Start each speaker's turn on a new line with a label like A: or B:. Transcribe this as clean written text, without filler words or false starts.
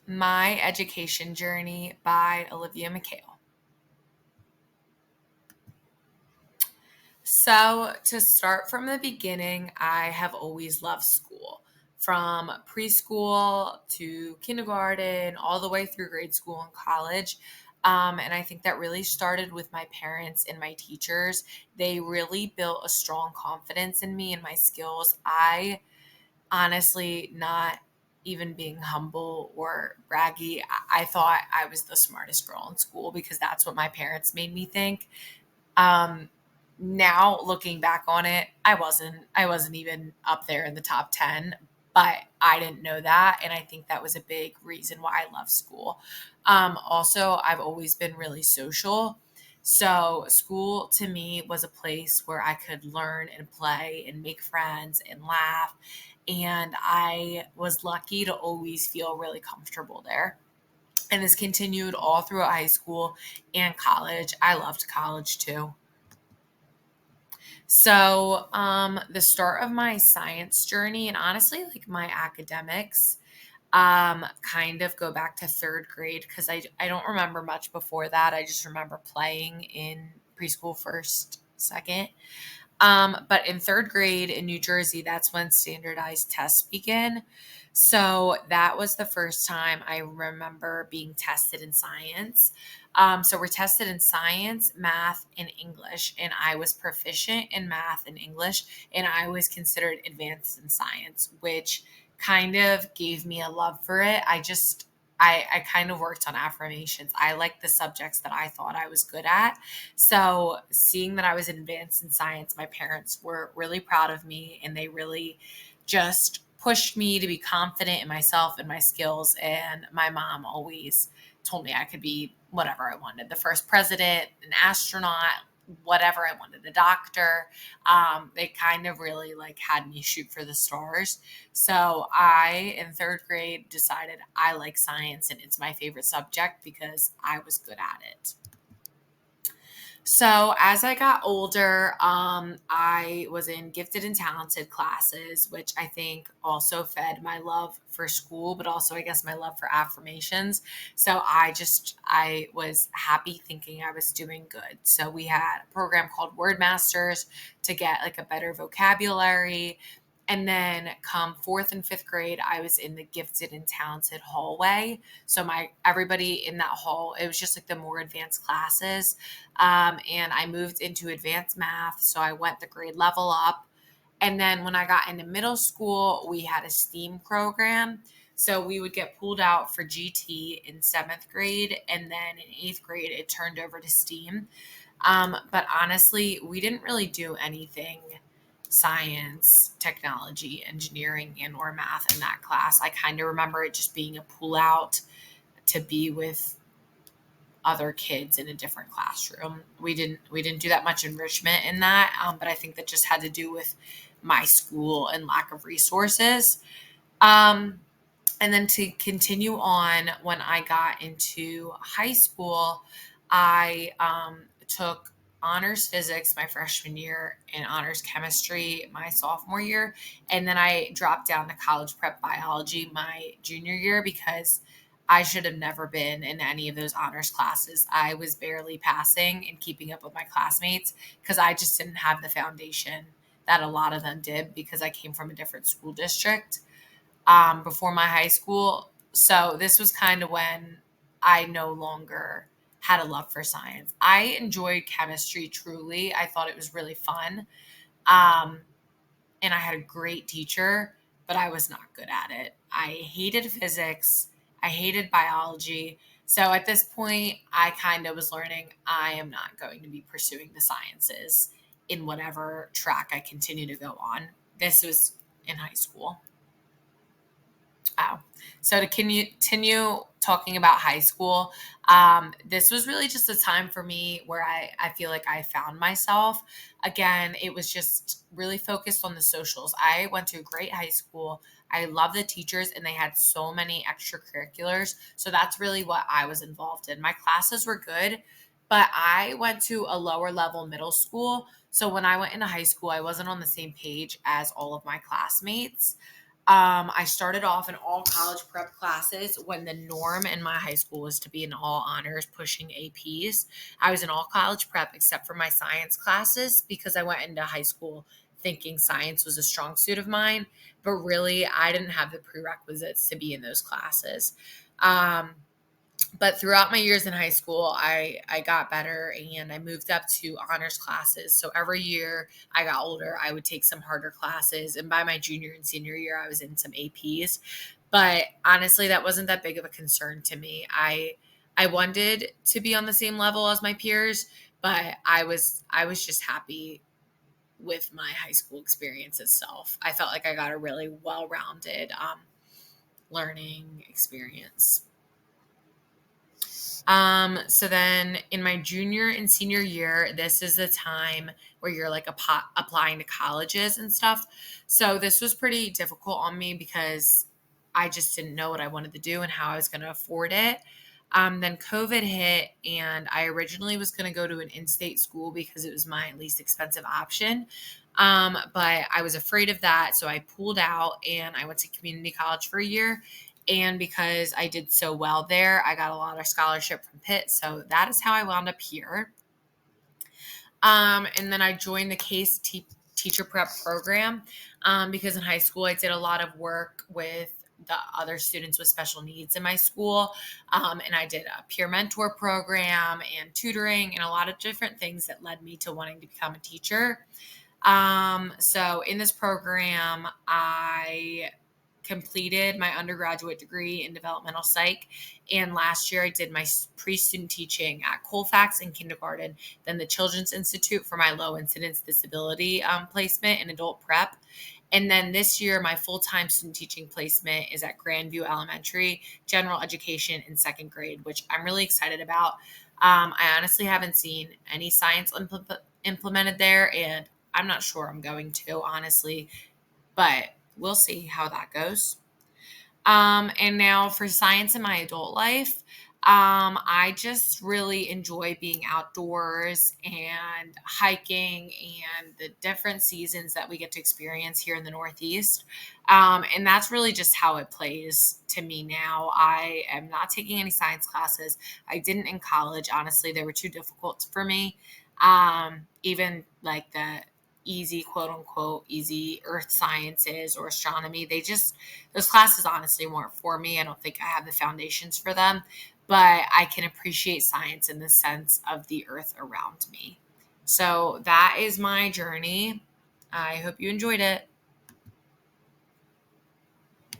A: My Education Journey by Olivia McHale. So, to start from the beginning, I have always loved school. From preschool to kindergarten, all the way through grade school and college. And I think that really started with my parents and my teachers. They really built a strong confidence in me and my skills. I honestly, not even being humble or braggy, I thought I was the smartest girl in school because that's what my parents made me think. Um, Now looking back on it, I wasn't even up there in the top 10, but I didn't know that. And I think that was a big reason why I love school. Also, I've always been really social. So school to me was a place where I could learn and play and make friends and laugh. And I was lucky to always feel really comfortable there. And this continued all throughout high school and college. I loved college too. So, the start of my science journey and honestly, like my academics, kind of go back to third grade because I don't remember much before that. I just remember playing in preschool first, second. But in third grade in New Jersey, that's when standardized tests begin. So that was the first time I remember being tested in science. So we're tested in science, math, and English. And I was proficient in math and English, and I was considered advanced in science, which kind of gave me a love for it. I kind of worked on affirmations. I liked the subjects that I thought I was good at. So, seeing that I was advanced in science, my parents were really proud of me and they really just pushed me to be confident in myself and my skills. And my mom always told me I could be whatever I wanted, the first president, an astronaut, whatever I wanted, a doctor. They kind of really like had me shoot for the stars. So I, in third grade, decided I like science and it's my favorite subject because I was good at it. So as I got older, I was in gifted and talented classes, which I think also fed my love for school, but also I guess my love for affirmations. So I was happy thinking I was doing good. So we had a program called Word Masters to get like a better vocabulary. And then come fourth and fifth grade, I was in the gifted and talented hallway. So my everybody in that hall, it was just like the more advanced classes. And I moved into advanced math. So I went the grade level up. And then when I got into middle school, we had a STEAM program. So we would get pulled out for GT in seventh grade. And then in eighth grade, it turned over to STEAM. But honestly, we didn't really do anything science, technology, engineering, and or math in that class. I kind of remember it just being a pull out to be with other kids in a different classroom. We didn't do that much enrichment in that, but I think that just had to do with my school and lack of resources. Um, and then to continue on, when I got into high school, I took honors physics my freshman year and honors chemistry my sophomore year. And then I dropped down to college prep biology my junior year because I should have never been in any of those honors classes. I was barely passing and keeping up with my classmates because I just didn't have the foundation that a lot of them did because I came from a different school district before my high school. So this was kind of when I no longer had a love for science. I enjoyed chemistry truly. I thought it was really fun. Um, and I had a great teacher, but I was not good at it. I hated physics. I hated biology. So at this point, I kind of was learning I am not going to be pursuing the sciences in whatever track I continue to go on. This was in high school. Oh, so to continue talking about high school, this was really just a time for me where I feel like I found myself. Again, it was just really focused on the socials. I went to a great high school. I love the teachers, and they had so many extracurriculars. So that's really what I was involved in. My classes were good, but I went to a lower level middle school. So when I went into high school, I wasn't on the same page as all of my classmates. I started off in all college prep classes when the norm in my high school was to be in all honors, pushing APs. I was in all college prep except for my science classes because I went into high school thinking science was a strong suit of mine, but really I didn't have the prerequisites to be in those classes. Um, but throughout my years in high school, I got better and I moved up to honors classes. So every year I got older, I would take some harder classes. And by my junior and senior year, I was in some APs. But honestly, that wasn't that big of a concern to me. I wanted to be on the same level as my peers, but I was just happy with my high school experience itself. I felt like I got a really well-rounded learning experience. So then in my junior and senior year, this is the time where you're like applying to colleges and stuff. So this was pretty difficult on me because I just didn't know what I wanted to do and how I was going to afford it. Then COVID hit, and I originally was going to go to an in-state school because it was my least expensive option. But I was afraid of that, so I pulled out and I went to community college for a year. And because I did so well there, I got a lot of scholarship from Pitt. So that is how I wound up here. And then I joined the teacher prep program because in high school I did a lot of work with the other students with special needs in my school. And I did a peer mentor program and tutoring and a lot of different things that led me to wanting to become a teacher. So in this program, I completed my undergraduate degree in developmental psych. And last year I did my pre-student teaching at Colfax in kindergarten, then the Children's Institute for my low incidence disability placement in adult prep. And then this year, my full-time student teaching placement is at Grandview Elementary, general education in second grade, which I'm really excited about. I honestly haven't seen any science implemented there, and I'm not sure I'm going to, honestly, but we'll see how that goes. And now for science in my adult life, I just really enjoy being outdoors and hiking and the different seasons that we get to experience here in the Northeast. And that's really just how it plays to me now. I am not taking any science classes. I didn't in college. Honestly, they were too difficult for me. Even like the easy, quote unquote, easy earth sciences or astronomy, those classes honestly weren't for me. I don't think I have the foundations for them, but I can appreciate science in the sense of the earth around me. So that is my journey. I hope you enjoyed it.